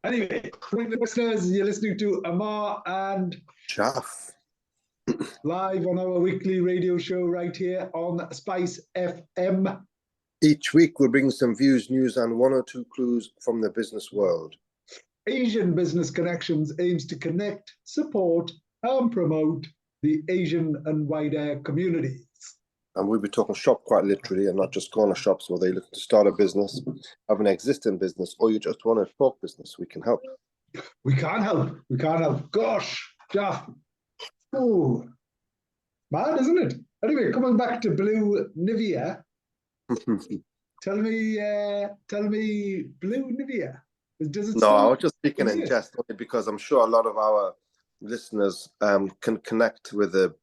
Anyway, listeners, you're listening to Ammar and Jalf. Live on our weekly radio show right here on Spice FM. Each week we'll bring some views, news and one or two clues from the business world. Asian Business Connections aims to connect, support and promote the Asian and wider communities. And we'll be talking shop quite literally and not just corner shops where they look to start a business, have an existing business, or you just want to talk business. We can help. We can't help. We can't help. Gosh, Jeff. Oh, mad, isn't it? Anyway, coming back to Blue Nivea. Tell me, Blue Nivea. Does it? No, I was just speaking in jest only because I'm sure a lot of our listeners can connect with the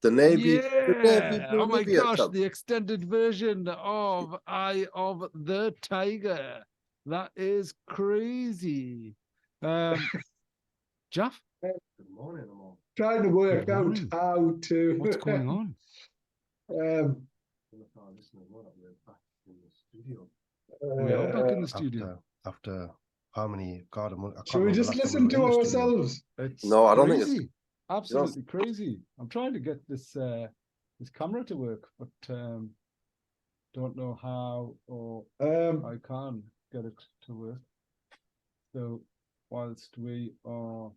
Navy. Yeah. The Navy Blue Oh my Nivea gosh, stuff. the extended version of Eye of the Tiger. That is crazy. Jeff? Good morning, Ammar. Trying to work out how to. What's going on? We are back in the studio. After how many? God, should we just listen to ourselves? No, I don't think it's absolutely crazy. I'm trying to get this this camera to work, but don't know how or I can get it to work. So whilst we are,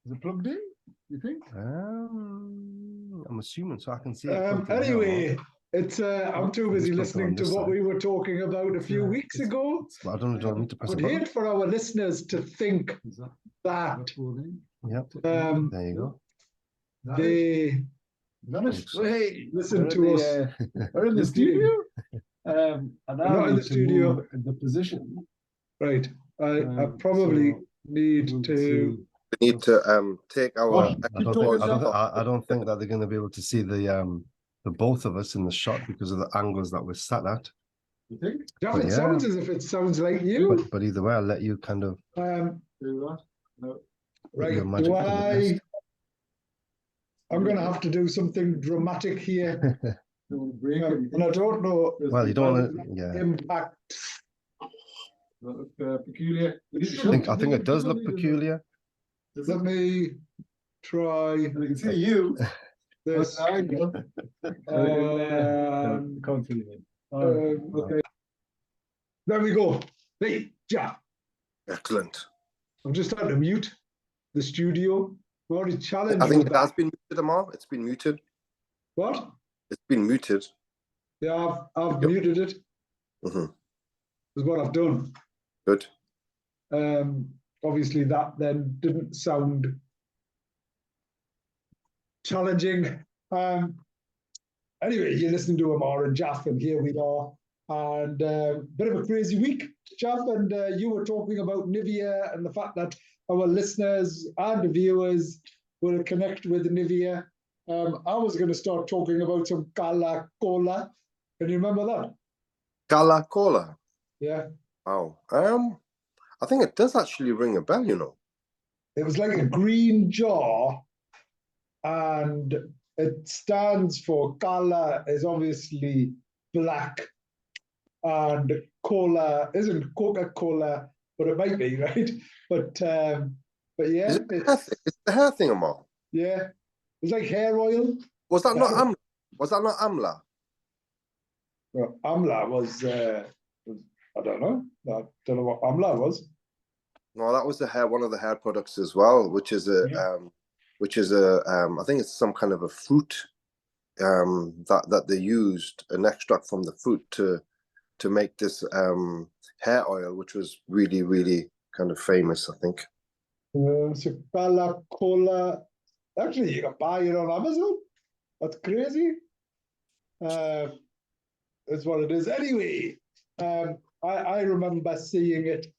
is it plugged in? You think? I'm assuming so. I can see it. Anyway. It's I'm too busy listening to what we were talking about a few weeks ago. I don't need to press. I'd hate for our listeners to think that. Yep. There you go. They listen to us. We're in the studio. And not in the studio. The position. Right. I probably need to. We need to take our. I don't think that they're going to be able to see the both of us in the shot because of the angles that we're sat at. You think? Yeah, it sounds as if it sounds like you. But either way, I'll let you kind of do that. No. Right. Do I'm going to have to do something dramatic here. And I don't know. Well, you don't want to. Yeah. Impact. Peculiar. I think it does look peculiar. Let me try. I can see you. This. Okay. There we go. Hey, Jack. Excellent. I'm just trying to mute the studio. We already challenged. I think it has been muted, Ammar. It's been muted. What? It's been muted. Yeah, I've muted it. Mm-hmm. Is what I've done. Good. Obviously, that then didn't sound challenging. Anyway, you're listening to Ammar and Jalf, and here we are. And bit of a crazy week, Jalf, and you were talking about Nivea and the fact that our listeners and viewers will connect with Nivea. I was going to start talking about some Kala Cola. Can you remember that? Kala Cola. Yeah. Wow. I think it does actually ring a bell, you know. It was like a green jar, and it stands for Kala is obviously black, and Cola isn't Coca-Cola, but it might be, right? But yeah, it's the hair thing, Ammar. Yeah, it's like hair oil. Was that not Amla? Was that not Amla? Well, Amla was I don't know. I don't know what Amla was. No, that was the hair, one of the hair products as well, which is a I think it's some kind of a fruit that they used, an extract from the fruit to make this hair oil, which was really, really kind of famous, I think. So Kala Cola, actually you can buy it on Amazon. That's crazy. That's what it is. Anyway, I remember seeing it.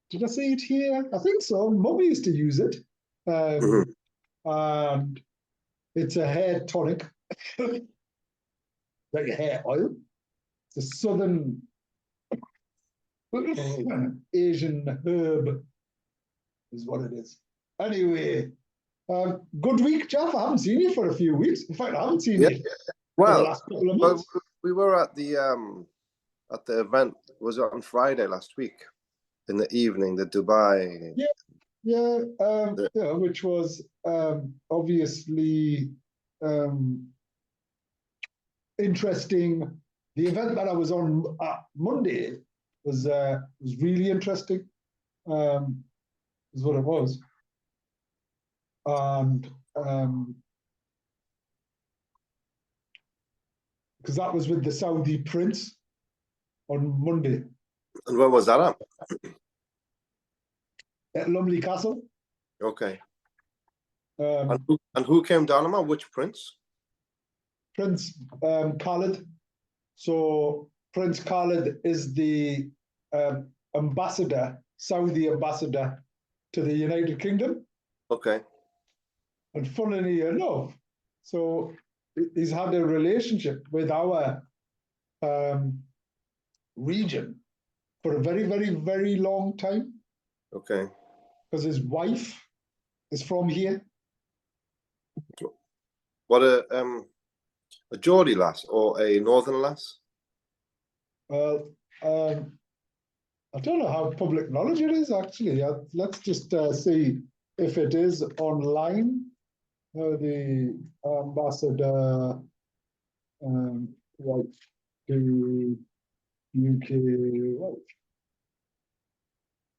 Did I see it here? I think so. Mum used to use it. And it's a hair tonic, like a hair oil. It's a southern Asian herb is what it is. Anyway, good week, Jalf. I haven't seen you for a few weeks. In fact, I haven't seen you for the last couple of months. We were at the event. Was it on Friday last week in the evening? The Dubai. Yeah, which was obviously interesting. The event that I was on Monday was really interesting. Is what it was, and because that was with the Saudi prince on Monday And where was that at? at Lumley Castle. Okay. And who came down, Ammar? Which prince? Prince Khalid. So Prince Khalid is the ambassador, Saudi ambassador to the United Kingdom. Okay. And funnily enough, so he's had a relationship with our region for a very, very, very long time. Okay. Because his wife is from here. What a Geordie lass or a Northern lass? Well, I don't know how public knowledge it is actually. Let's just see if it is online. The ambassador wife to UK wife.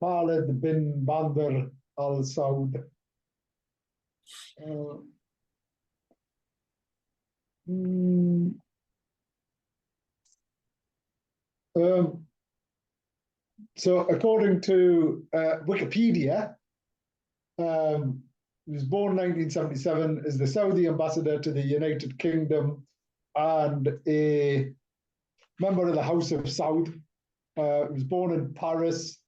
Khalid bin Bandar Al Saud. So according to Wikipedia, he was born 1977, is the Saudi ambassador to the United Kingdom and a member of the House of Saud. He was born in Paris,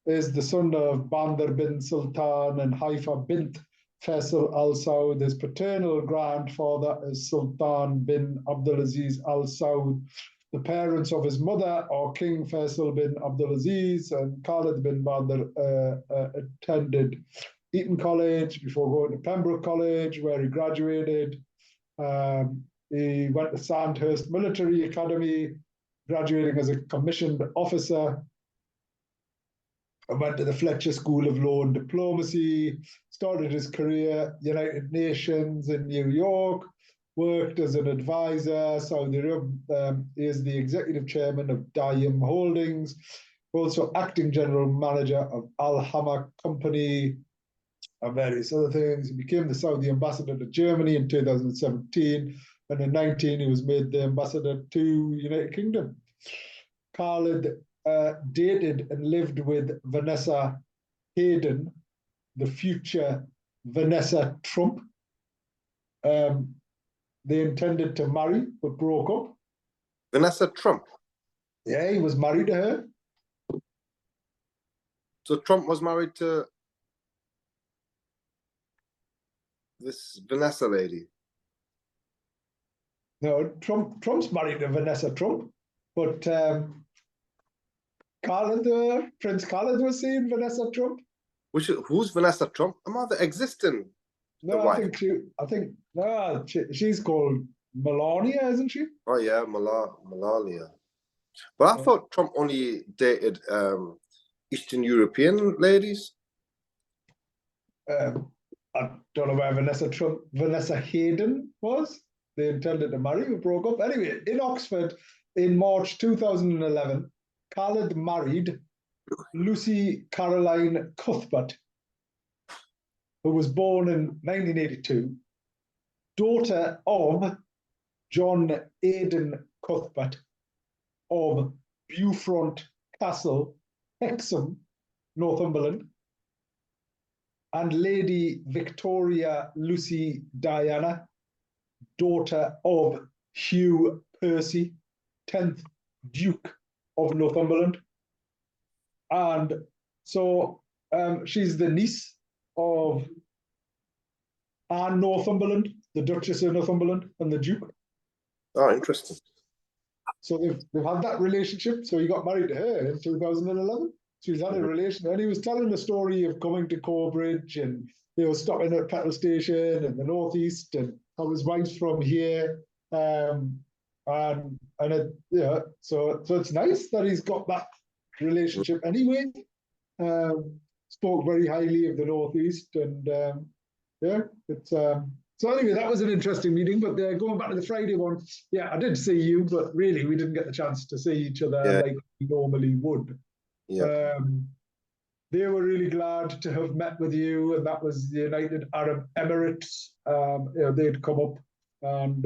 is the son of Bandar bin Sultan and Haifa bint Faisal Al Saud. His paternal grandfather is Sultan bin Abdulaziz Al Saud. The parents of his mother are King Faisal bin Abdulaziz and Khalid bin Bandar. Attended Eton College before going to Pembroke College, where he graduated. He went to Sandhurst Military Academy, graduating as a commissioned officer. I went to the Fletcher School of Law and Diplomacy, started his career United Nations in New York, worked as an advisor. Saudi Arabia is the executive chairman of Dayim Holdings, also acting general manager of Al Hamma Company, and various other things. He became the Saudi ambassador to Germany in 2017, and in 2019 he was made the ambassador to United Kingdom. Khalid dated and lived with Vanessa Hayden, the future Vanessa Trump. They intended to marry, but broke up. Vanessa Trump? Yeah, he was married to her. So Trump was married to this Vanessa lady? No, Trump's married to Vanessa Trump, but Prince Khalid was seeing Vanessa Trump. Who's Vanessa Trump? Am I existing? No, I think she's called Melania, isn't she? Oh yeah, Melania. But I thought Trump only dated Eastern European ladies. I don't know where Vanessa Hayden was. They intended to marry, but broke up. Anyway, in Oxford, in March 2011, Khalid married Lucy Caroline Cuthbert, who was born in 1982, daughter of John Aidan Cuthbert of Beaufront Castle, Hexham, Northumberland, and Lady Victoria Lucy Diana, daughter of Hugh Percy, 10th Duke of Northumberland. And so she's the niece of Anne Northumberland, the Duchess of Northumberland, and the Duke. Oh, interesting. So they've had that relationship. So he got married to her in 2011. So he's had a relation, and he was telling the story of coming to Corbridge and stopping at a petrol station in the northeast, and how his wife's from here. and it, yeah, so it's nice that he's got that relationship anyway. Spoke very highly of the Northeast, and yeah, it's so anyway, that was an interesting meeting. But going back to the Friday one, yeah, I did see you, but really we didn't get the chance to see each other like we normally would. Yeah. They were really glad to have met with you, and that was the United Arab Emirates. They'd come up, and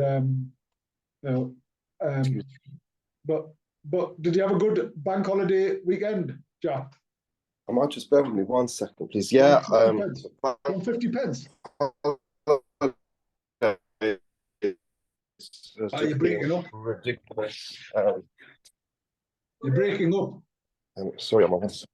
but did you have a good bank holiday weekend, Jack? I might just bear with me 1 second, please. Yeah. 50 pence. Are you breaking up? Ridiculous. You're breaking up. Sorry, I'm on this.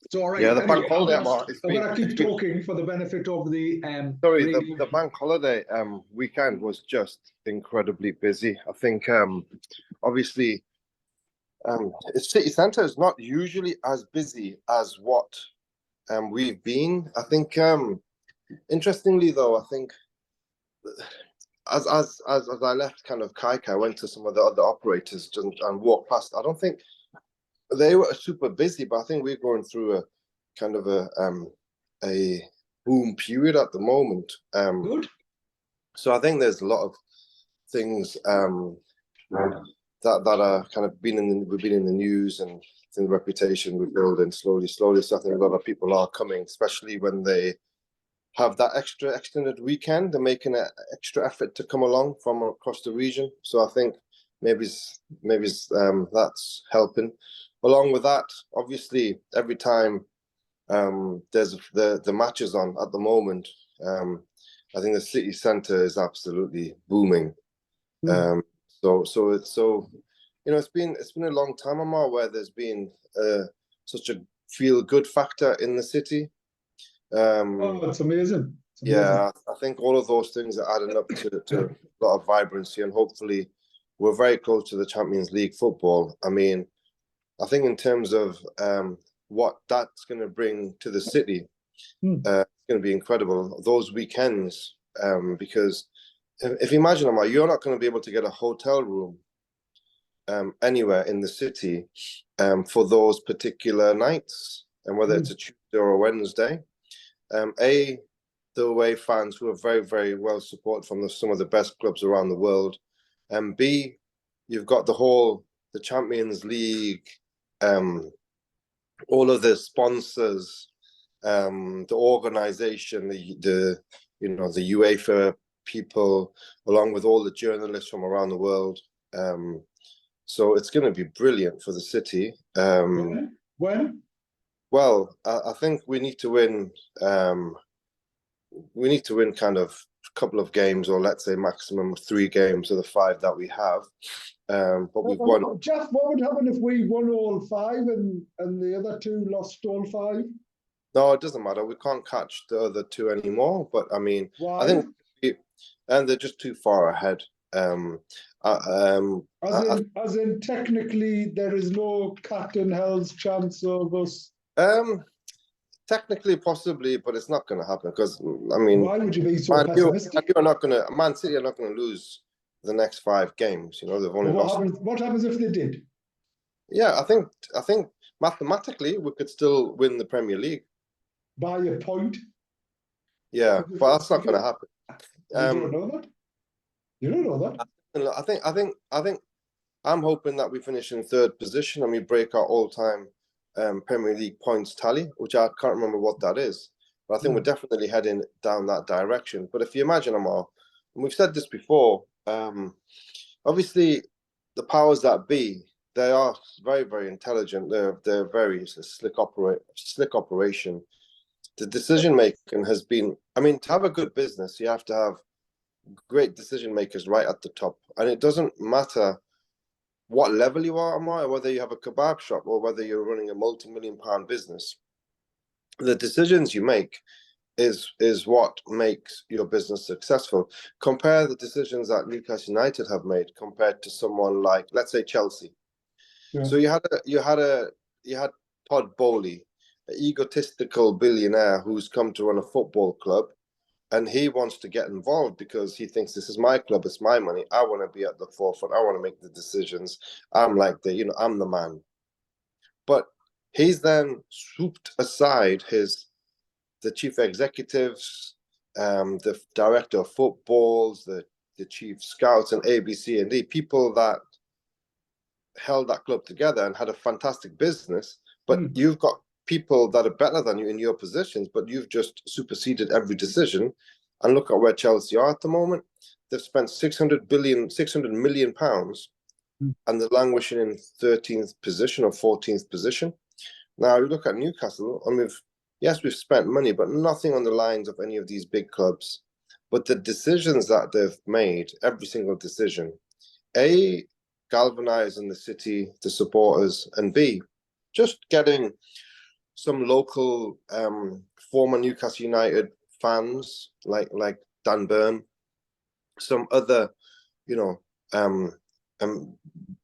It's all right. Yeah, the Anyway, bank holiday. I'm going to keep talking for the benefit of the sorry, radio. the bank holiday weekend was just incredibly busy. I think obviously city centre is not usually as busy as what we've been. I think interestingly though, I think as I left kind of Kaika, I went to some of the other operators and walked past. I don't think they were super busy, but I think we're going through a kind of a boom period at the moment. Good. So I think there's a lot of things that are kind of we've been in the news, and the reputation we're building slowly. So I think a lot of people are coming, especially when they have that extra extended weekend. They're making an extra effort to come along from across the region. So I think maybe that's helping. Along with that, obviously, every time there's the matches on at the moment, I think the city centre is absolutely booming. So it's been a long time, Ammar, where there's been such a feel good factor in the city. It's amazing. Yeah, I think all of those things are adding up to a lot of vibrancy, and hopefully we're very close to the Champions League football. I mean, I think in terms of what that's going to bring to the city, it's going to be incredible. Those weekends, because if you imagine, Ammar, you're not going to be able to get a hotel room anywhere in the city for those particular nights, and whether it's a Tuesday or a Wednesday. The away fans who are very, very well supported from some of the best clubs around the world, and B, you've got the Champions League, all of the sponsors, the organization, the UEFA people, along with all the journalists from around the world. So it's going to be brilliant for the city. When? Well, I think we need to win. We need to win kind of a couple of games, or let's say maximum 3 games of the 5 that we have. But we've won. Jeff, what would happen if we won all 5 and the other 2 lost all 5? No, it doesn't matter. We can't catch the other 2 anymore. But I mean, why? I think, and they're just too far ahead. As in, technically, there is no cat in hell's chance of us. Technically, possibly, but it's not going to happen, because I mean, why would you be so pessimistic? Man City are not going to lose the next 5 games. They've only lost. What happens if they did? Yeah, I think mathematically we could still win the Premier League by a point. Yeah, but that's not going to happen. You don't know that. You don't know that. I think I'm hoping that we finish in 3rd position and we break our all-time Premier League points tally, which I can't remember what that is. But I think we're definitely heading down that direction. But if you imagine, Ammar, and we've said this before, obviously the powers that be, they are very, very intelligent. They're very slick operation. The decision making has been, I mean, to have a good business, you have to have great decision makers right at the top. And it doesn't matter what level you are, Ammar, whether you have a kebab shop or whether you're running a multi-million-pound business. The decisions you make is what makes your business successful. Compare the decisions that Newcastle United have made compared to someone like, let's say, Chelsea. Yeah. So you had Todd Bowley, an egotistical billionaire who's come to run a football club, And he wants to get involved because he thinks this is my club, it's my money. I want to be at the forefront. I want to make the decisions. I'm like I'm the man. But he's then swooped aside the chief executives, the director of footballs, the chief scouts and A, B, C, and D, people that held that club together and had a fantastic business. But you've got people that are better than you in your positions, but you've just superseded every decision. And look at where Chelsea are at the moment. They've spent 600 million pounds, and they're languishing in 13th position or 14th position. Now you look at Newcastle, and we've spent money, but nothing on the lines of any of these big clubs. But the decisions that they've made, every single decision, A, galvanizing the city, the supporters, and B, just getting some local former Newcastle United fans like Dan Burn, some other,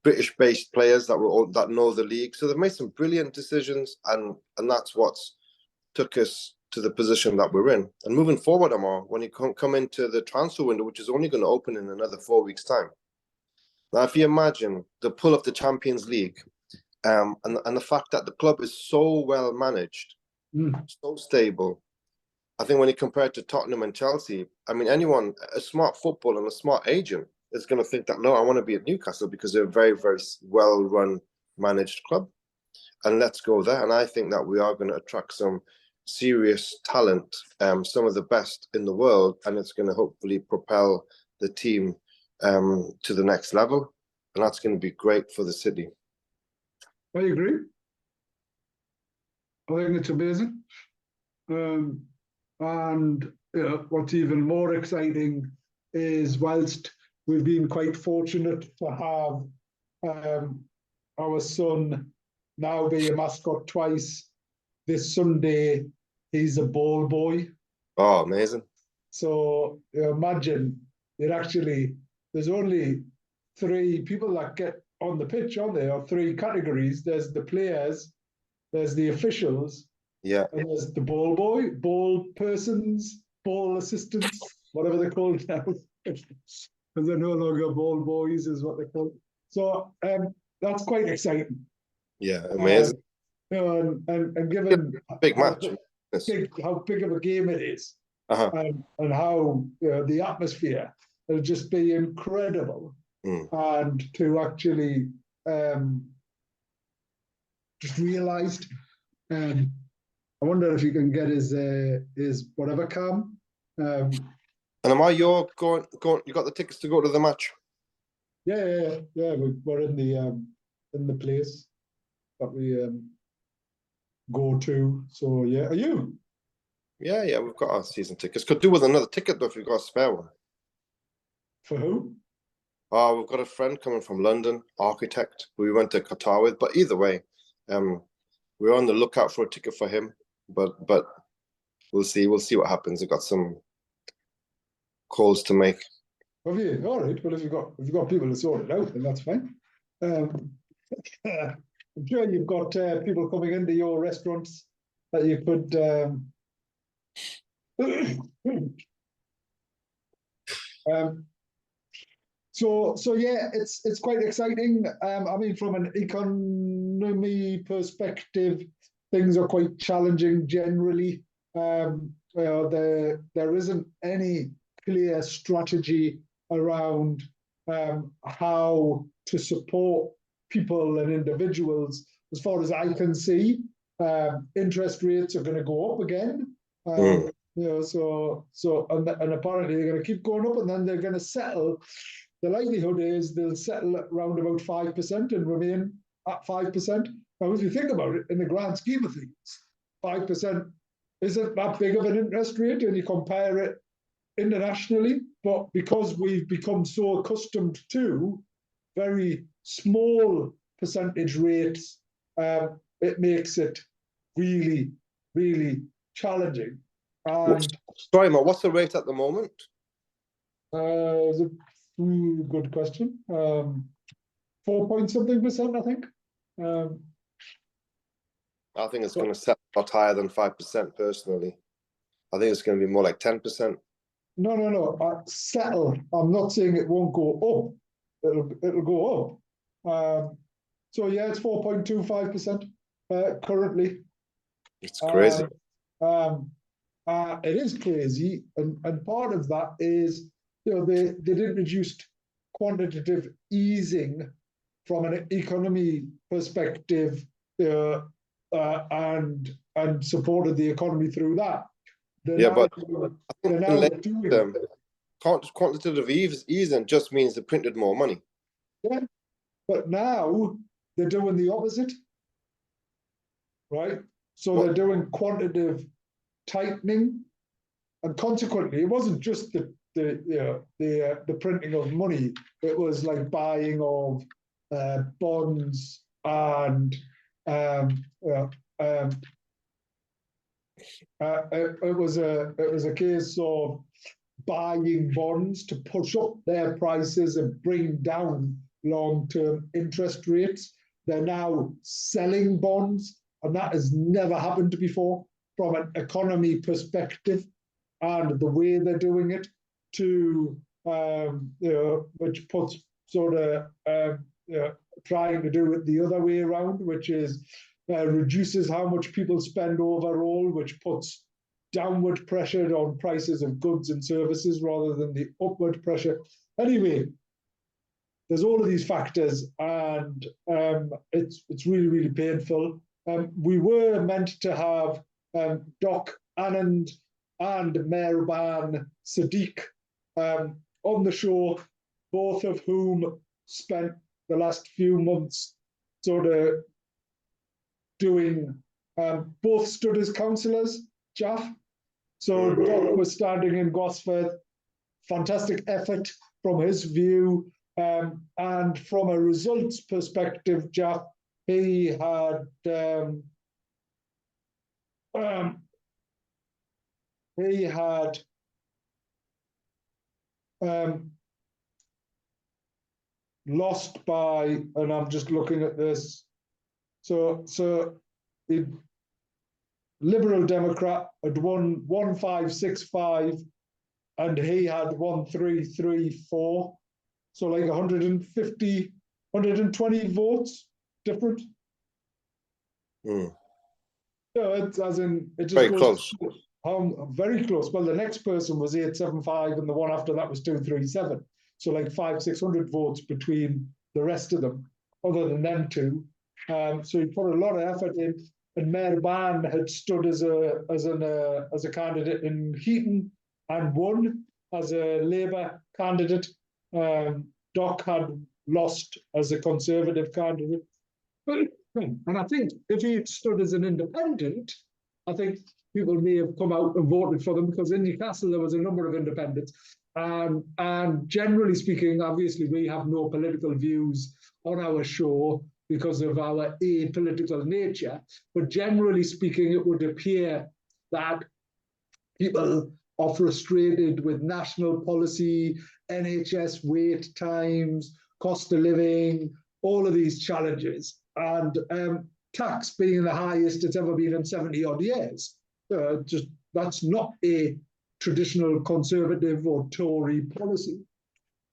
British-based players that know the league. So they've made some brilliant decisions, and that's what's took us to the position that we're in. And moving forward, Ammar, when you come into the transfer window, which is only going to open in another 4 weeks' time. Now, if you imagine the pull of the Champions League, and the fact that the club is so well managed, so stable, I think when you compare it to Tottenham and Chelsea, I mean, anyone, a smart footballer and a smart agent is going to think that, no, I want to be at Newcastle because they're a very, very well-run, managed club. And let's go there. And I think that we are going to attract some serious talent, some of the best in the world, and it's going to hopefully propel the team to the next level. And that's going to be great for the city. I agree. I think it's amazing. And what's even more exciting is, whilst we've been quite fortunate to have our son now be a mascot twice, this Sunday he's a ball boy. Oh, amazing. So imagine there's only 3 people that get on the pitch, aren't there? Or 3 categories. There's the players, there's the officials, yeah, and there's the ball boy, ball persons, ball assistants, whatever they're called now. Because they're no longer ball boys, is what they're called. So that's quite exciting. Yeah, amazing. And given big match, how big of a game it is, and how the atmosphere, it'll just be incredible. And to actually just realised, I wonder if you can get his whatever cam. And Ammar, you're going. You got the tickets to go to the match? Yeah. We're in the place that we go to. So yeah, are you? Yeah, we've got our season tickets. Could do with another ticket though if you've got a spare one. For who? Oh, we've got a friend coming from London, architect, who we went to Qatar with. But either way, we're on the lookout for a ticket for him. But we'll see. We'll see what happens. I've got some calls to make. Have you? All right. Well, if you've got people to sort it out, then that's fine. I'm sure you've got people coming into your restaurants that you could. So yeah, it's quite exciting. I mean, from an economy perspective, things are quite challenging generally. There isn't any clear strategy around how to support people and individuals. As far as I can see, interest rates are going to go up again. So apparently they're going to keep going up, and then they're going to settle. The likelihood is they'll settle at around about 5% and remain at 5%. Now, if you think about it, in the grand scheme of things, 5% isn't that big of an interest rate, and you compare it internationally. But because we've become so accustomed to very small percentage rates, it makes it really, really challenging. And sorry, Ammar, what's the rate at the moment? Good question. 4-point-something%, I think. I think it's going to set a lot higher than 5% personally. I think it's going to be more like 10%. No. Settle. I'm not saying it won't go up. It'll go up. So yeah, it's 4.25% currently. It's crazy. It is crazy, and part of that is, they did introduced quantitative easing from an economy perspective, and supported the economy through that. Yeah, but they're now doing quantitative easing just means they printed more money. Yeah, but now they're doing the opposite, right? So they're doing quantitative tightening, and consequently, it wasn't just the printing of money. It was like buying of bonds and it was a case of buying bonds to push up their prices and bring down long-term interest rates. They're now selling bonds, and that has never happened before from an economy perspective. And the way they're doing it, which puts sort of trying to do it the other way around, which is reduces how much people spend overall, which puts downward pressure on prices of goods and services rather than the upward pressure. Anyway, there's all of these factors, and it's really, really painful. We were meant to have Doc Anand and Mehruban Sadiq on the show, both of whom spent the last few months sort of doing, both stood as councillors, Jalf. So Doc was standing in Gosforth, fantastic effort from his view, and from a results perspective, Jalf, he had lost by, and I'm just looking at this. So the Liberal Democrat had won 1565, and he had 1334. So like 150, 120 votes different. So it's as in it just very goes close. Very close. Well, the next person was 875, and the one after that was 237. So like 500-600 votes between the rest of them, other than them two. So he put a lot of effort in. And Mehruban had stood as a candidate in Heaton and won as a Labour candidate. Doc had lost as a Conservative candidate. And I think if he had stood as an independent, I think people may have come out and voted for them, because in Newcastle there was a number of independents. And generally speaking, obviously we have no political views on our show because of our apolitical nature. But generally speaking, it would appear that people are frustrated with national policy, NHS wait times, cost of living, all of these challenges, and tax being the highest it's ever been in 70 odd years. Just that's not a traditional Conservative or Tory policy.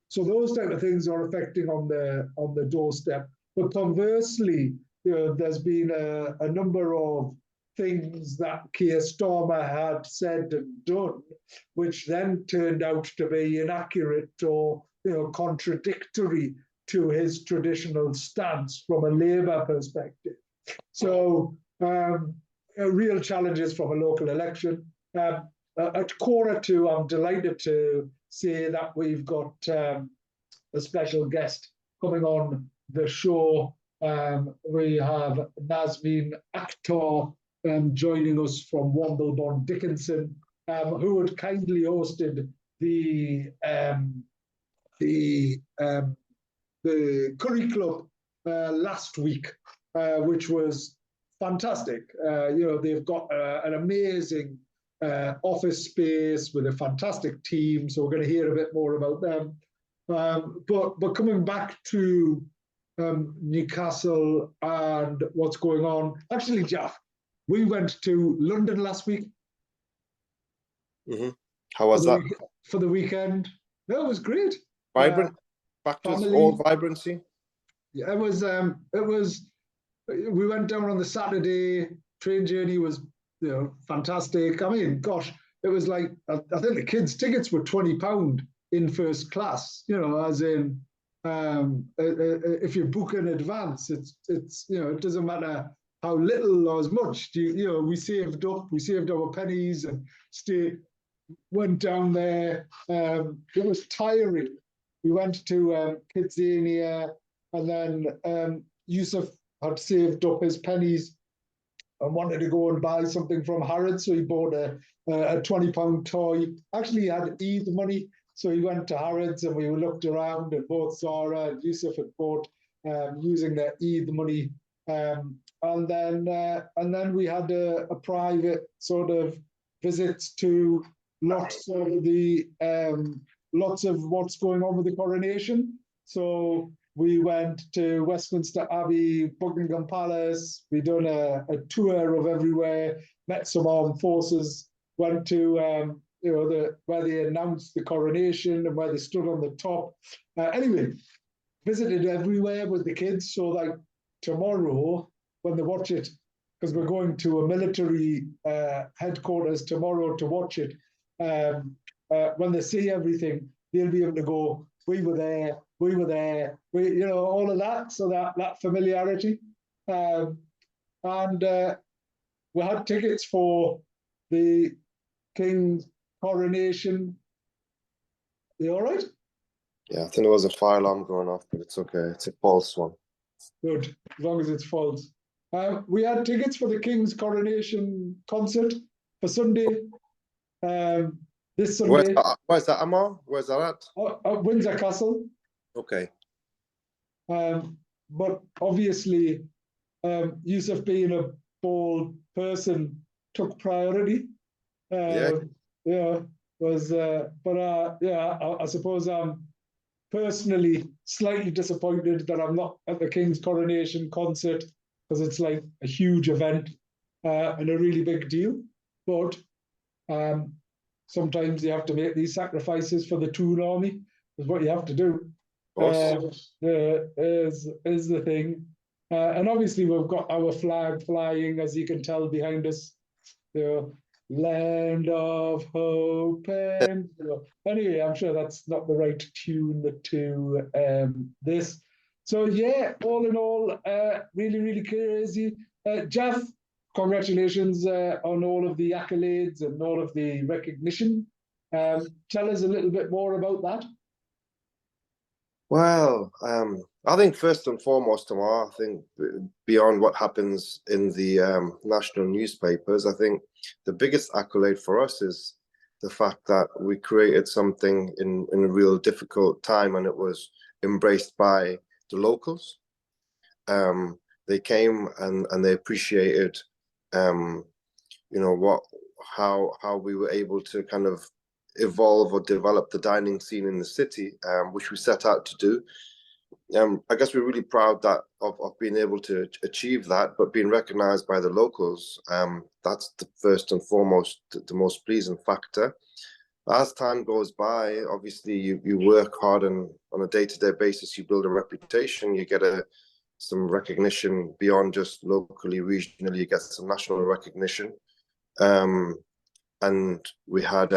So those type of things are affecting on the doorstep. But conversely, there's been a number of things that Keir Starmer had said and done, which then turned out to be inaccurate or contradictory to his traditional stance from a Labour perspective. So real challenges from a local election. At 1:45, I'm delighted to say that we've got a special guest coming on the show. We have Nazmeen Akhtar joining us from Womblebond Dickinson, who had kindly hosted the Curry Club last week, which was fantastic. They've got an amazing office space with a fantastic team, so we're going to hear a bit more about them. But coming back to Newcastle and what's going on, actually, Jeff, we went to London last week. How was that? for the weekend. No, it was great. Vibrant, factors, family. all vibrancy. Yeah, it was. We went down on the Saturday. Train journey was, fantastic. I mean, gosh, it was like I think the kids' tickets were £20 in first class. As in, if you book in advance, it's it doesn't matter how little or as much. We saved up, we saved our pennies and went down there. It was tiring. We went to Kidzania, and then Yusuf had saved up his pennies and wanted to go and buy something from Harrods, so he bought a £20 toy. Actually, he had Eid money, so he went to Harrods, and we looked around, and both Zara and Yusuf had bought using their Eid money. And then we had a private sort of visits to lots of what's going on with the coronation. So we went to Westminster Abbey, Buckingham Palace. We done a tour of everywhere. Met some armed forces. Went to where they announced the coronation and where they stood on the top. Anyway, visited everywhere with the kids. So like tomorrow, when they watch it, because we're going to a military headquarters tomorrow to watch it. When they see everything, they'll be able to go, we were there, all of that. So that familiarity. And we had tickets for the King's coronation. Are you all right? Yeah, I think there was a fire alarm going off, but it's okay. It's a false one. Good, as long as it's false. We had tickets for the King's coronation concert for Sunday. This Sunday. Where's that, Ammar? Where's that at? At Windsor Castle. Okay. But obviously, Yusuf being a bold person took priority. I suppose I'm personally slightly disappointed that I'm not at the King's coronation concert, because it's like a huge event and a really big deal. But sometimes you have to make these sacrifices for the Toon Army. Is what you have to do. Is the thing. And obviously we've got our flag flying, as you can tell behind us. Land of Hope. And anyway, I'm sure that's not the right tune to this. So yeah, all in all, really, really crazy. Jalf, congratulations on all of the accolades and all of the recognition. Tell us a little bit more about that. Well, I think first and foremost, Ammar, I think beyond what happens in the national newspapers, I think the biggest accolade for us is the fact that we created something in a real difficult time, and it was embraced by the locals. They came and they appreciated, how we were able to kind of evolve or develop the dining scene in the city, which we set out to do. I guess we're really proud of being able to achieve that, but being recognized by the locals, that's the first and foremost, the most pleasing factor. As time goes by, obviously you work hard, and on a day-to-day basis, you build a reputation, you get some recognition beyond just locally, regionally, you get some national recognition. And we had,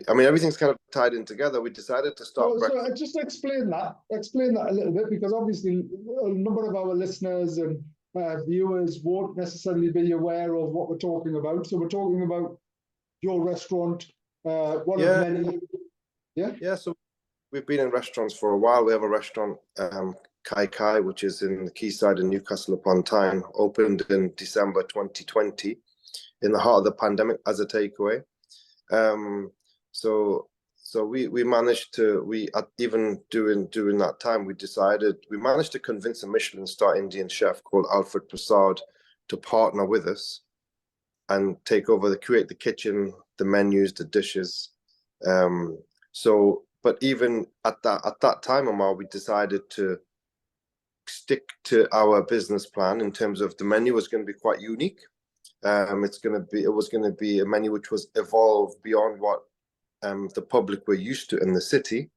everything's kind of tied in together. We decided to start. So just explain that a little bit, because obviously a number of our listeners and viewers won't necessarily be aware of what we're talking about. So we're talking about your restaurant, one of many. Yeah. So we've been in restaurants for a while. We have a restaurant, Kai Kai, which is in the Quayside in Newcastle upon Tyne, opened in December 2020, in the heart of the pandemic, as a takeaway. So we managed to, even during that time, we managed to convince a Michelin star Indian chef called Alfred Prasad to partner with us and create the kitchen, the menus, the dishes. But even at that time, Ammar, we decided to stick to our business plan in terms of the menu was going to be quite unique. It was going to be a menu which was evolved beyond what the public were used to in the city.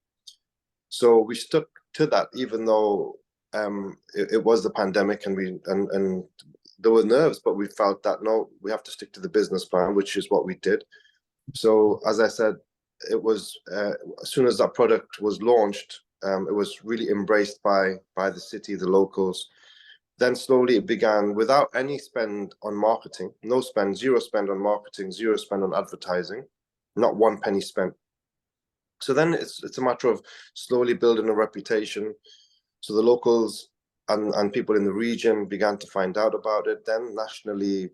So we stuck to that, even though it was the pandemic and there were nerves, but we felt that no, we have to stick to the business plan, which is what we did. So as I said, it was as soon as that product was launched, it was really embraced by the city, the locals. Then slowly it began without any spend on marketing, no spend, zero spend on marketing, zero spend on advertising, not one penny spent. So then it's a matter of slowly building a reputation. So the locals and people in the region began to find out about it. Then nationally,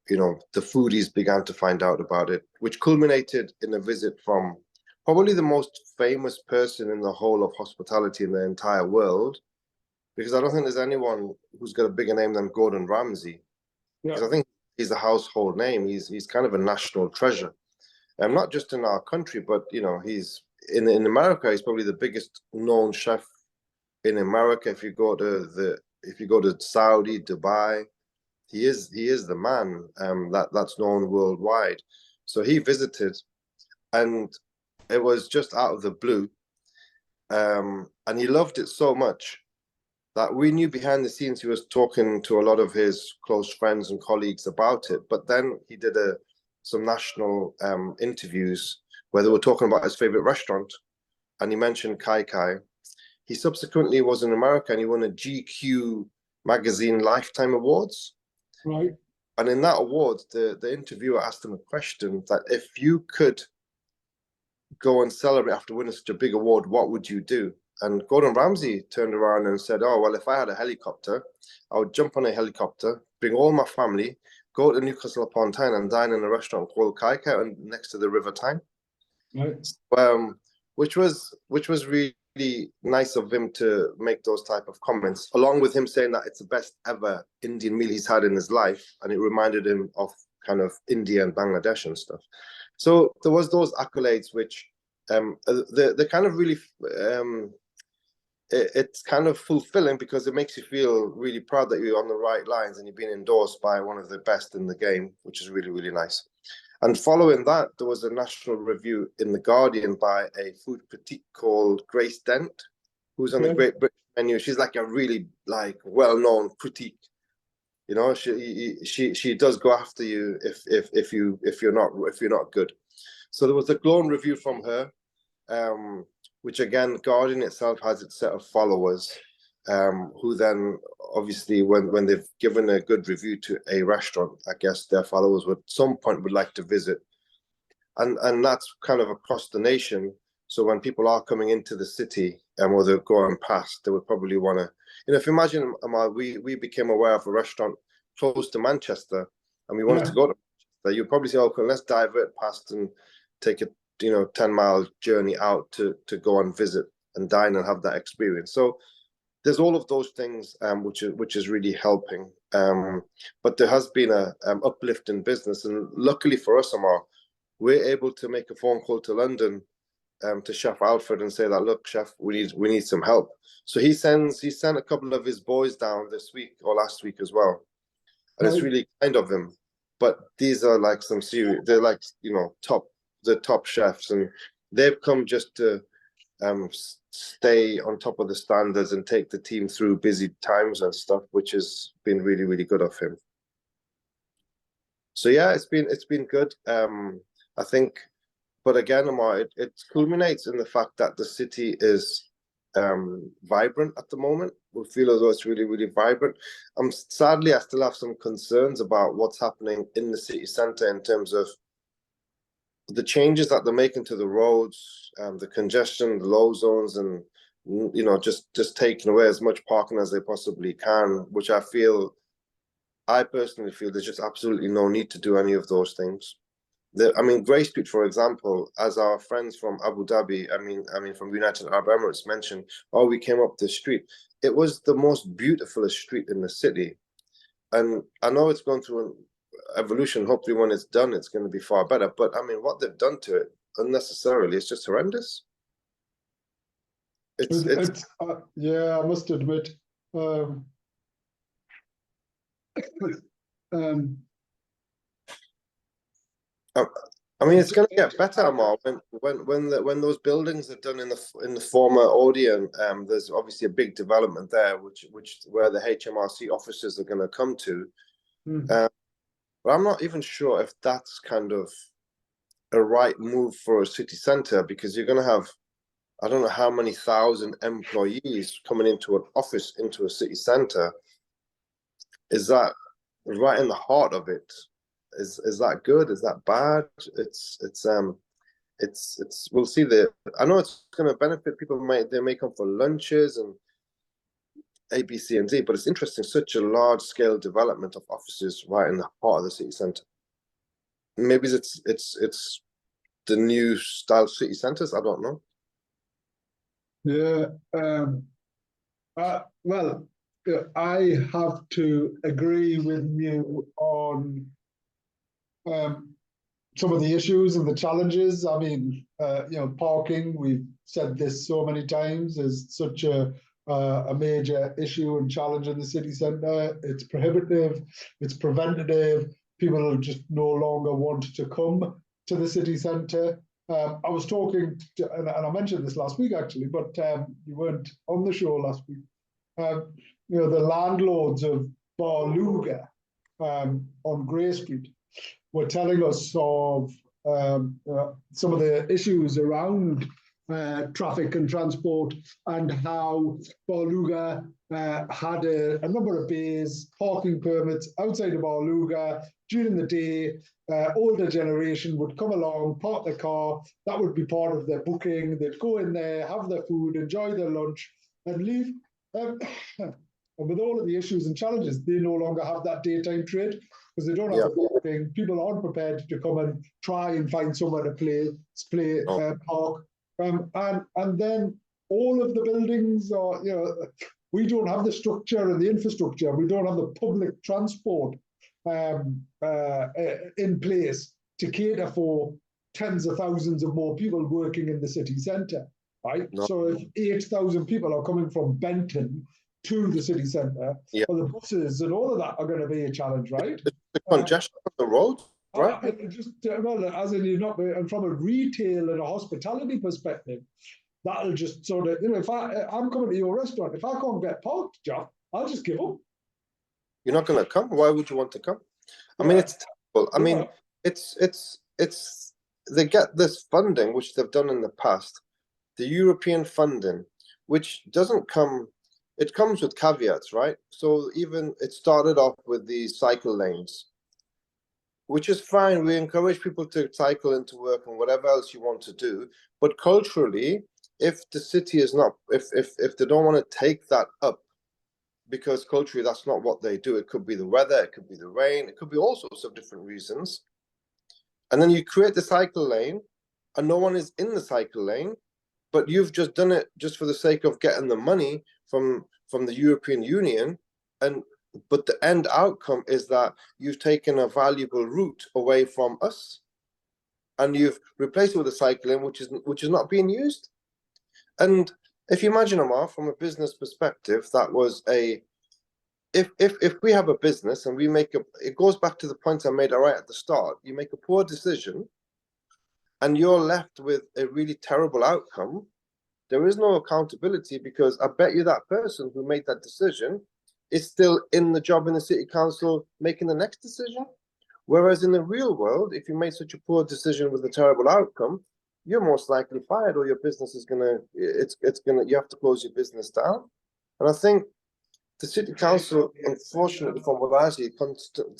you know, the foodies began to find out about it, which culminated in a visit from probably the most famous person in the whole of hospitality in the entire world, because I don't think there's anyone who's got a bigger name than Gordon Ramsay. Because I think he's a household name. He's kind of a national treasure, and not just in our country, but you know, he's in America. He's probably the biggest known chef in America. If you go to Saudi, Dubai, he is the man that's known worldwide. So he visited, and it was just out of the blue, and he loved it so much that we knew behind the scenes he was talking to a lot of his close friends and colleagues about it. But then he did some national interviews where they were talking about his favorite restaurant, and he mentioned Kai Kai. He subsequently was in America and he won a GQ magazine Lifetime Awards. Right. And in that award, the interviewer asked him a question that if you could go and celebrate after winning such a big award, what would you do? And Gordon Ramsay turned around and said, oh, well, if I had a helicopter, I would jump on a helicopter, bring all my family, go to Newcastle upon Tyne and dine in a restaurant called Kai Kai next to the River Tyne. Right. Which was really nice of him to make those type of comments, along with him saying that it's the best ever Indian meal he's had in his life. And it reminded him of kind of India and Bangladesh and stuff. So there was those accolades, which the kind of really, it's kind of fulfilling because it makes you feel really proud that you're on the right lines and you're being endorsed by one of the best in the game, which is really, really nice. And following that, there was a national review in The Guardian by a food critique called Grace Dent, who's on the Great British Menu. She's like a really well-known critique. You know, she does go after you if you're not good. So there was a glowing review from her, which again, Guardian itself has its set of followers, who then obviously when they've given a good review to a restaurant, I guess their followers would at some point would like to visit, and that's kind of across the nation. So when people are coming into the city or they're going past, they would probably want to, you know, if you imagine, Ammar, we became aware of a restaurant close to Manchester and we wanted to go to Manchester, you'd probably say, okay, let's divert past and take a 10-mile journey out to go and visit and dine and have that experience. So there's all of those things, which is really helping. But there has been a uplift in business, and luckily for us, Ammar, we're able to make a phone call to London, to Chef Alfred and say that, look, Chef, we need some help. So he sent a couple of his boys down this week or last week as well, and it's really kind of him. But these are like some serious, they're like the top chefs, and they've come just to stay on top of the standards and take the team through busy times and stuff, which has been really, really good of him. So yeah, it's been good. I think, but again, Ammar, it culminates in the fact that the city is vibrant at the moment. We feel as though it's really, really vibrant. Sadly, I still have some concerns about what's happening in the city centre in terms of the changes that they're making to the roads, the congestion, the low zones, and just taking away as much parking as they possibly can, which I personally feel there's just absolutely no need to do any of those things. Grey Street, for example, as our friends from Abu Dhabi, from United Arab Emirates mentioned, we came up the street. It was the most beautiful street in the city. And I know it's going through an evolution. Hopefully when it's done, it's going to be far better. But what they've done to it unnecessarily, it's just horrendous. Yeah, I must admit. I mean, it's going to get better, Ammar. When those buildings are done in the former Odeon, there's obviously a big development there, which where the HMRC offices are going to come to. But I'm not even sure if that's kind of a right move for a city centre, because you're going to have, I don't know how many thousand employees coming into an office into a city centre. Is that right in the heart of it? Is that good? Is that bad? It's we'll see. I know it's going to benefit people. They may come for lunches and A, B, C, and D, but it's interesting. Such a large scale development of offices right in the heart of the city centre. Maybe it's the new style city centres. I don't know. Yeah. Well, I have to agree with you on some of the issues and the challenges. I mean, parking, we've said this so many times, is such a major issue and challenge in the city centre. It's prohibitive, it's preventative. People just no longer want to come to the city centre. I was talking to, and I mentioned this last week actually, but you weren't on the show last week. The landlords of Barluga on Grey Street were telling us of some of the issues around traffic and transport, and how Barluga had a number of bays, parking permits outside of Barluga during the day. Older generation would come along, park their car, that would be part of their booking. They'd go in there, have their food, enjoy their lunch, and leave. And with all of the issues and challenges, they no longer have that daytime trade because they don't have the parking. People aren't prepared to come and try and find somewhere to park. And then all of the buildings are, we don't have the structure and the infrastructure. We don't have the public transport in place to cater for tens of thousands of more people working in the city centre, right? No. So if 8,000 people are coming from Benton to the city centre, well, the buses and all of that are going to be a challenge, right? The congestion on the road, right? As in, you're not, and from a retail and a hospitality perspective, that'll just sort of, if I'm coming to your restaurant, if I can't get parked, Jeff, I'll just give up. You're not going to come. Why would you want to come? I mean, it's terrible. I mean, it's they get this funding, which they've done in the past, the European funding, which doesn't come. It comes with caveats, right? So even it started off with the cycle lanes, which is fine. We encourage people to cycle into work and whatever else you want to do. But culturally, if the city is not, if they don't want to take that up, because culturally that's not what they do. It could be the weather, it could be the rain, it could be all sorts of different reasons. And then you create the cycle lane and no one is in the cycle lane, but you've just done it just for the sake of getting the money from the European Union. But the end outcome is that you've taken a valuable route away from us and you've replaced it with a cycle lane, which is not being used. And if you imagine, Ammar, from a business perspective, that was if we have a business and we it goes back to the point I made right at the start. You make a poor decision and you're left with a really terrible outcome. There is no accountability, because I bet you that person who made that decision is still in the job in the city council making the next decision. Whereas in the real world, if you made such a poor decision with a terrible outcome, you're most likely fired, or your business is you have to close your business down. And I think the city council, unfortunately, from what I see,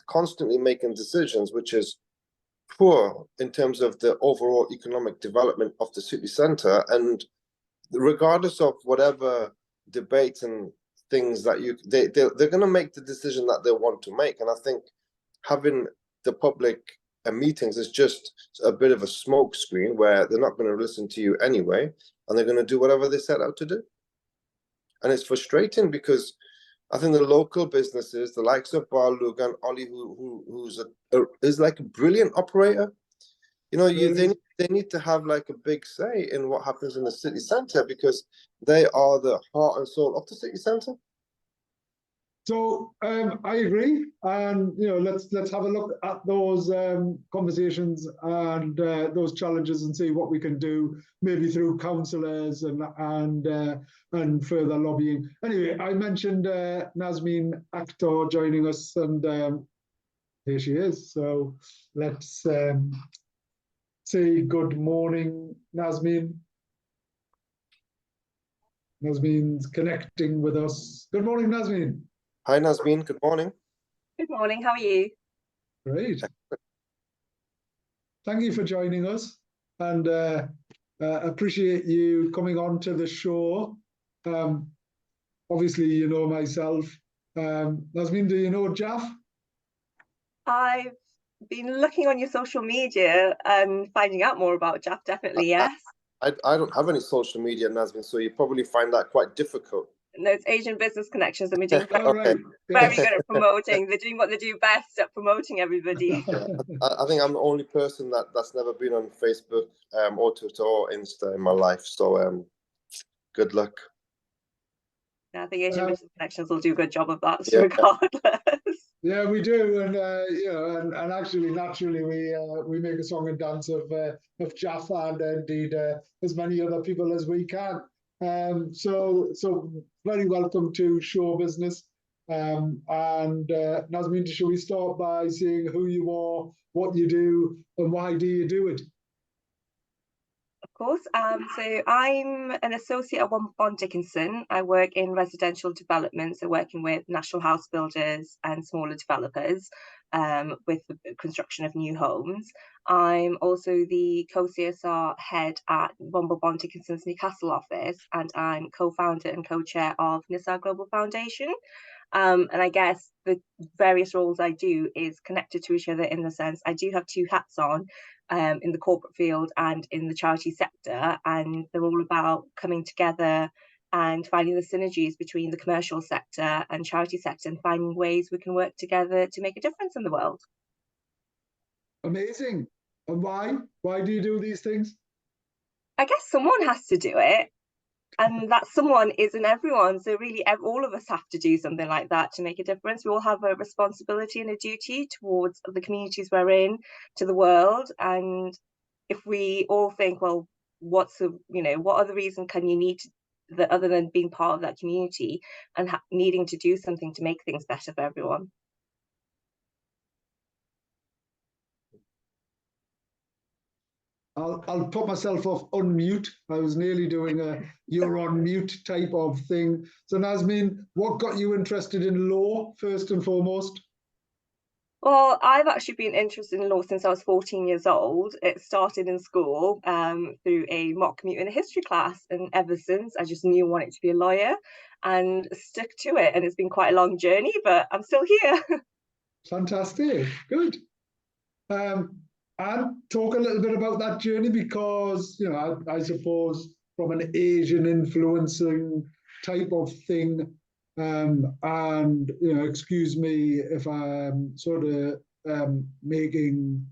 constantly making decisions which is poor in terms of the overall economic development of the city centre. And regardless of whatever debates and things that they're going to make the decision that they want to make. And I think having the public meetings is just a bit of a smoke screen where they're not going to listen to you anyway, and they're going to do whatever they set out to do. And it's frustrating because I think the local businesses, the likes of Barluga and Ollie, is like a brilliant operator. They need to have like a big say in what happens in the city centre, because they are the heart and soul of the city centre. So I agree, and let's have a look at those conversations and those challenges and see what we can do, maybe through councillors and further lobbying. Anyway, I mentioned Nazmeen Akhtar joining us, and here she is. So let's say good morning, Nazmeen. Nazmeen's connecting with us. Good morning, Nazmeen. Hi, Nazmeen. Good morning. Good morning. How are you? Great. Thank you for joining us, and appreciate you coming on to the show. Obviously, you know myself. Nazmeen, do you know Jalf? I've been looking on your social media and finding out more about Jalf, definitely, yes. I don't have any social media, Nazmeen, so you probably find that quite difficult. No, it's Asian Business Connections, and we're doing All right. very good at promoting. They're doing what they do best at promoting everybody. Yeah, I think I'm the only person that's never been on Facebook or Twitter or Insta in my life. So good luck. Yeah, I think Asian Business Connections will do a good job of that, Yeah. regardless. Yeah, we do, and and actually, naturally, we make a song and dance of Jalf and indeed as many other people as we can. So very welcome to Show Business. And Nazmeen, shall we start by saying who you are, what you do, and why do you do it? Of course. So I'm an associate at Bond Dickinson. I work in residential development, so working with national house builders and smaller developers with the construction of new homes. I'm also the co-CSR head at Bond Dickinson's Newcastle office, and I'm co-founder and co-chair of NISA Global Foundation. And I guess the various roles I do is connected to each other in the sense I do have two hats on. In the corporate field and in the charity sector, and they're all about coming together and finding the synergies between the commercial sector and charity sector and finding ways we can work together to make a difference in the world. Amazing. And why? Why do you do these things? I guess someone has to do it, and that someone isn't everyone. So really, all of us have to do something like that to make a difference. We all have a responsibility and a duty towards the communities we're in, to the world. And if we all think, well, what other reason can you need that other than being part of that community and needing to do something to make things better for everyone? I'll put myself off unmute. I was nearly doing a you're on mute type of thing. So Nazmeen, what got you interested in law first and foremost? Well, I've actually been interested in law since I was 14 years old. It started in school through a mock commute in a history class, and ever since I just knew I wanted to be a lawyer and stuck to it. And it's been quite a long journey, but I'm still here. Fantastic, good. And talk a little bit about that journey, because I suppose from an Asian influencing type of thing, and excuse me if I'm sort of making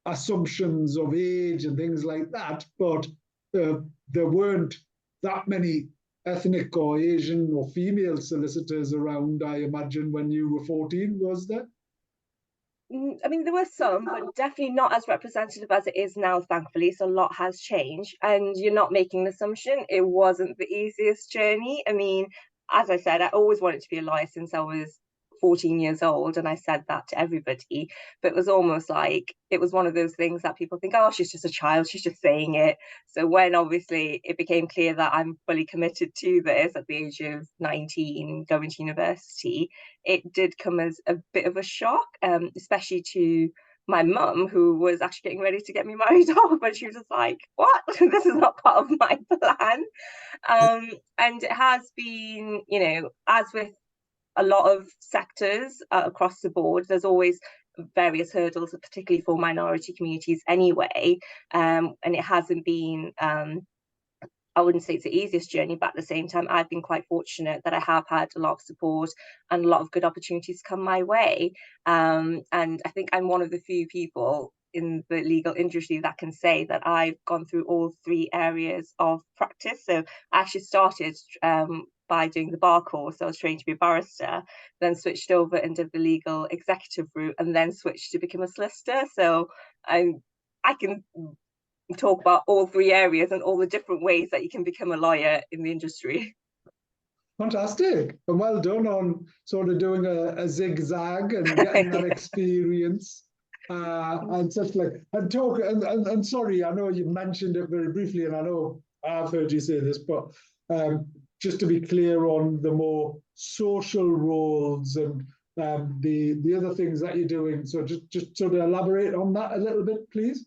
assumptions of age and things like that, but there weren't that many ethnic or Asian or female solicitors around, I imagine, when you were 14, was there? I mean, there were some, but definitely not as representative as it is now, thankfully. So a lot has changed, and you're not making an assumption. It wasn't the easiest journey. I mean, as I said, I always wanted to be a lawyer since I was 14 years old, and I said that to everybody. But it was almost like it was one of those things that people think, oh, she's just a child, she's just saying it. So when obviously it became clear that I'm fully committed to this at the age of 19, going to university, it did come as a bit of a shock, especially to my mum, who was actually getting ready to get me married off, but she was just like, what? This is not part of my plan. And it has been, as with a lot of sectors across the board, there's always various hurdles, particularly for minority communities anyway. And it hasn't been, I wouldn't say it's the easiest journey, but at the same time, I've been quite fortunate that I have had a lot of support and a lot of good opportunities come my way. And I think I'm one of the few people in the legal industry that can say that I've gone through all 3 areas of practice. So I actually started by doing the bar course. I was trained to be a barrister, then switched over and did the legal executive route, and then switched to become a solicitor. So I can talk about all 3 areas and all the different ways that you can become a lawyer in the industry. Fantastic. And well done on sort of doing a zigzag and getting that experience. And such like, and talk, and sorry, I know you mentioned it very briefly, and I know I've heard you say this, but just to be clear on the more social roles and the other things that you're doing. So just sort of elaborate on that a little bit, please.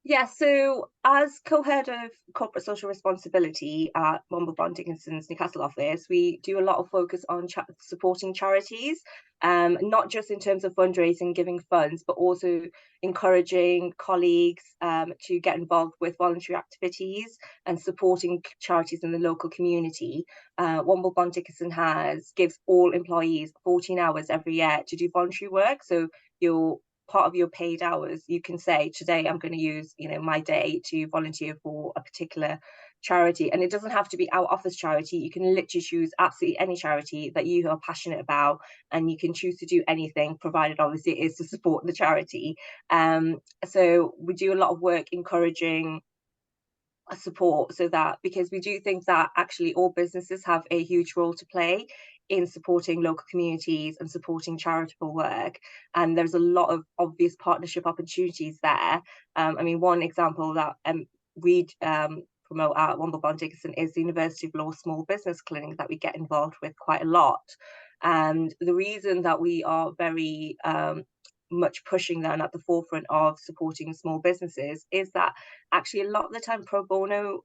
Yeah, so as co-head of corporate social responsibility at Womble Bond Dickinson's Newcastle office, we do a lot of focus on supporting charities, not just in terms of fundraising, giving funds, but also encouraging colleagues to get involved with voluntary activities and supporting charities in the local community. Womble Bond Dickinson gives all employees 14 hours every year to do voluntary work. So part of your paid hours, you can say, today I'm going to use, my day to volunteer for a particular charity. And it doesn't have to be our office charity. You can literally choose absolutely any charity that you are passionate about, and you can choose to do anything, provided obviously it is to support the charity. So we do a lot of work encouraging support, so that, because we do think that actually all businesses have a huge role to play in supporting local communities and supporting charitable work, and there's a lot of obvious partnership opportunities there. I mean, one example that we promote at Womble Bond Dickinson is the University of Law Small Business Clinic that we get involved with quite a lot. And the reason that we are very much pushing them at the forefront of supporting small businesses is that actually a lot of the time pro bono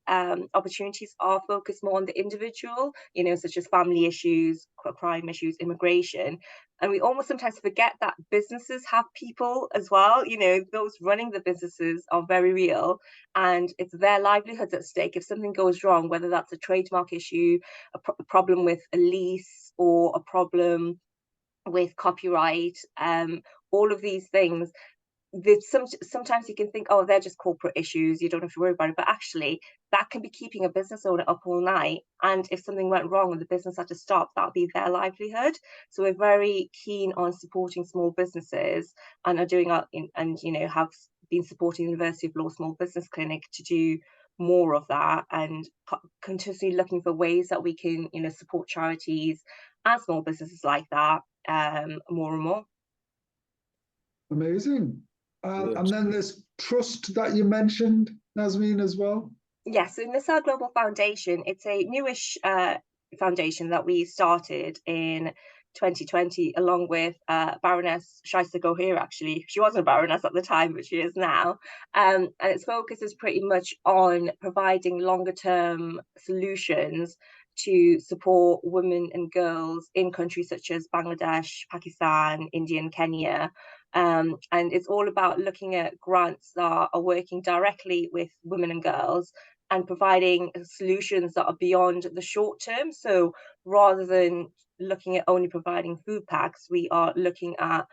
opportunities are focused more on the individual, such as family issues, crime issues, immigration. And we almost sometimes forget that businesses have people as well. Those running the businesses are very real, and it's their livelihoods at stake. If something goes wrong, whether that's a trademark issue, a problem with a lease, or a problem with copyright, all of these things, sometimes you can think, oh, they're just corporate issues, you don't have to worry about it, but actually that can be keeping a business owner up all night. And if something went wrong and the business had to stop, that would be their livelihood. So we're very keen on supporting small businesses, and are doing have been supporting the University of Law Small Business Clinic to do more of that, and continuously looking for ways that we can support charities and small businesses like that more and more. Amazing. And then this trust that you mentioned, Nazmeen, as well. Yes, so Nassau Global Foundation, it's a newish foundation that we started in 2020 along with Baroness Shaista Gohir. Actually, she wasn't a baroness at the time, but she is now. And its focus is pretty much on providing longer term solutions to support women and girls in countries such as Bangladesh, Pakistan, India, and Kenya. And it's all about looking at grants that are working directly with women and girls and providing solutions that are beyond the short term. So rather than looking at only providing food packs, we are looking at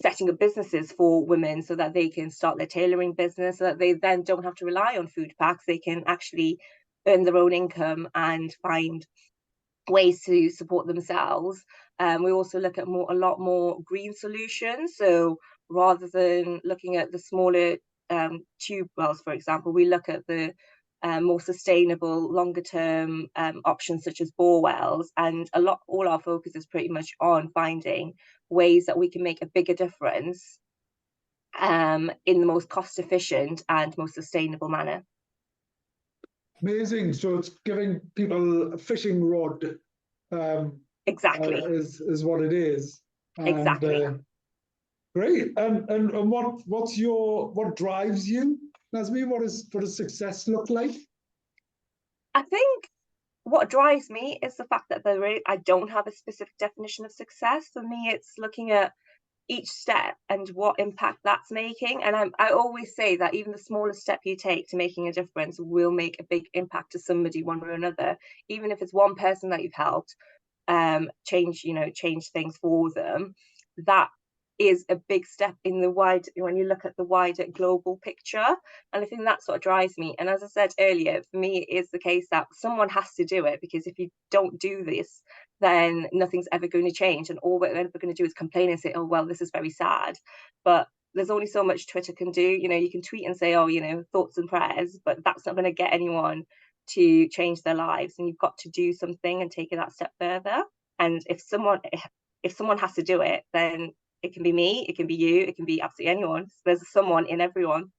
setting up businesses for women so that they can start their tailoring business, so that they then don't have to rely on food packs. They can actually earn their own income and find ways to support themselves. We also look at a lot more green solutions. So rather than looking at the smaller tube wells, for example, we look at the more sustainable, longer term options such as bore wells. And all our focus is pretty much on finding ways that we can make a bigger difference in the most cost efficient and most sustainable manner. Amazing. So it's giving people a fishing rod. Exactly. Is what it is. And, exactly. Great. And what drives you, Nazmeen? What does success look like? I think what drives me is the fact that I don't have a specific definition of success. For me, it's looking at each step and what impact that's making. And I always say that even the smallest step you take to making a difference will make a big impact to somebody one way or another. Even if it's one person that you've helped change things for them, that is a big step in the wide, when you look at the wider global picture. And I think that's what drives me. And as I said earlier, for me, it is the case that someone has to do it, because if you don't do this, then nothing's ever going to change. And all we're ever going to do is complain and say, oh, well, this is very sad. But there's only so much Twitter can do. You know, you can tweet and say, oh, you know, thoughts and prayers, but that's not going to get anyone to change their lives. And you've got to do something and take it that step further. And if someone has to do it, then it can be me, it can be you, it can be absolutely anyone. There's someone in everyone.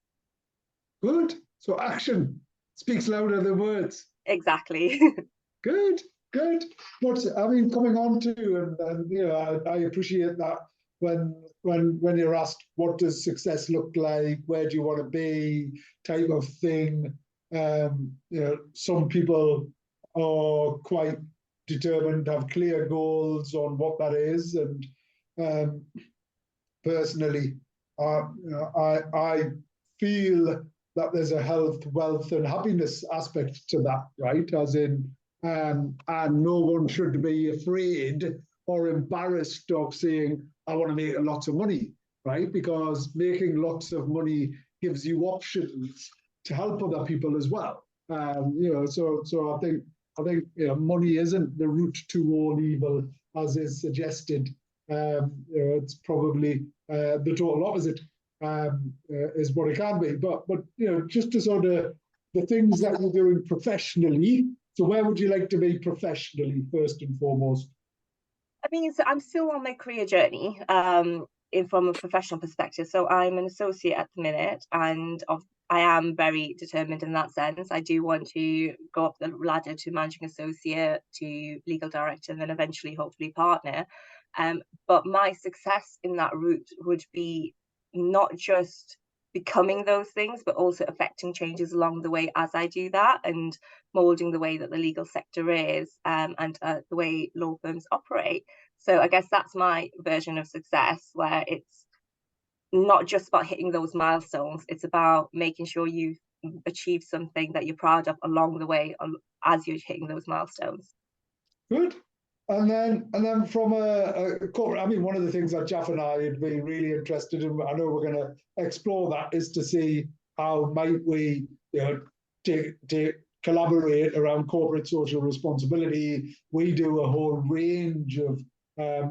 Good. So action speaks louder than words. Exactly. Good, good. But I mean, coming on to, and you know, I appreciate that when you're asked what does success look like, where do you want to be, type of thing. You know, some people are quite determined, have clear goals on what that is, and personally, I feel that there's a health, wealth, and happiness aspect to that, right? As in, and no one should be afraid or embarrassed of saying, I want to make lots of money, right? Because making lots of money gives you options to help other people as well. You know, so I think you know, money isn't the root to all evil, as is suggested. You know, it's probably the total opposite, is what it can be. But you know, just to sort of the things that you're doing professionally. So where would you like to be professionally, first and foremost? I mean, so I'm still on my career journey, from a professional perspective. So I'm an associate at the minute, and I am very determined in that sense. I do want to go up the ladder to managing associate, to legal director, and then eventually, hopefully, partner. But my success in that route would be not just becoming those things, but also affecting changes along the way as I do that, and molding the way that the legal sector is, and the way law firms operate. So I guess that's my version of success, where it's not just about hitting those milestones, it's about making sure you've achieved something that you're proud of along the way as you're hitting those milestones. Good. And then from a corporate, I mean, one of the things that Jalf and I would be really interested in, I know we're going to explore that, is to see how might we, you know, collaborate around corporate social responsibility. We do a whole range of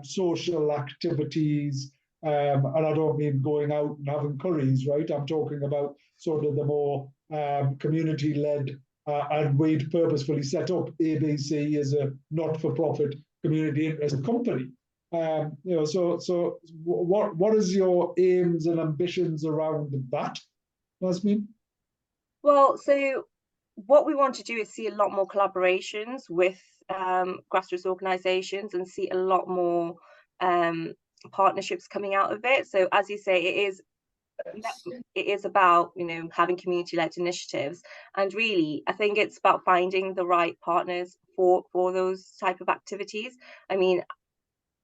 social activities, and I don't mean going out and having curries, right? I'm talking about sort of the more community-led, and we'd purposefully set up ABC as a not-for-profit community interest company. You know, so what is your aims and ambitions around that, Yasmin? Well, so what we want to do is see a lot more collaborations with grassroots organisations, and see a lot more partnerships coming out of it. So as you say, it is about, you know, having community-led initiatives, and really I think it's about finding the right partners for those type of activities. I mean,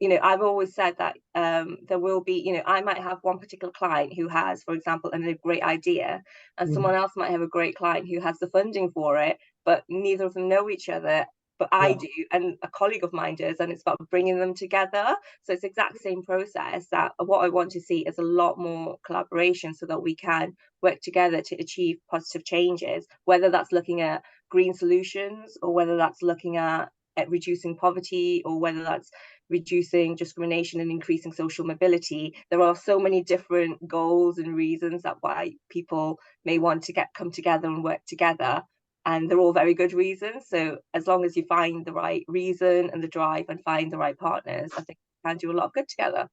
you know, I've always said that there will be, you know, I might have one particular client who has, for example, a great idea, and someone else might have a great client who has the funding for it, but neither of them know each other. But I do, and a colleague of mine does, and it's about bringing them together. So it's the exact same process. That what I want to see is a lot more collaboration, so that we can work together to achieve positive changes, whether that's looking at green solutions, or whether that's looking at reducing poverty, or whether that's reducing discrimination and increasing social mobility. There are so many different goals and reasons that why people may want to come together and work together, and they're all very good reasons. So as long as you find the right reason and the drive, and find the right partners, I think we can do a lot of good together.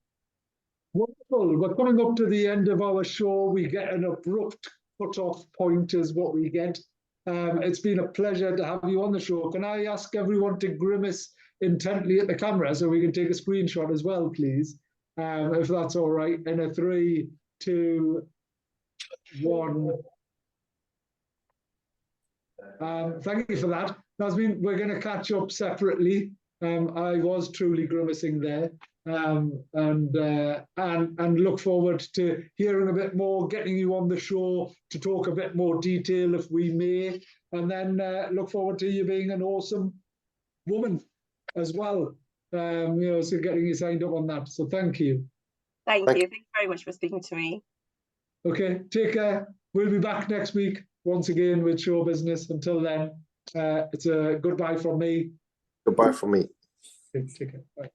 Wonderful. We're coming up to the end of our show. We get an abrupt cut-off point is what we get. It's been a pleasure to have you on the show. Can I ask everyone to grimace intently at the camera so we can take a screenshot as well, please? If that's all right. In a 3, 2, 1. Thank you for that. Yasmin, we're going to catch up separately. I was truly grimacing there, and look forward to hearing a bit more, getting you on the show to talk a bit more detail if we may, and then look forward to you being an awesome woman as well. You know, so getting you signed up on that. So thank you. Thank Thank you. Thank you very much for speaking to me. Okay, take care. We'll be back next week once again with show business. Until then, it's a goodbye from me. Goodbye from me. Take care. Bye.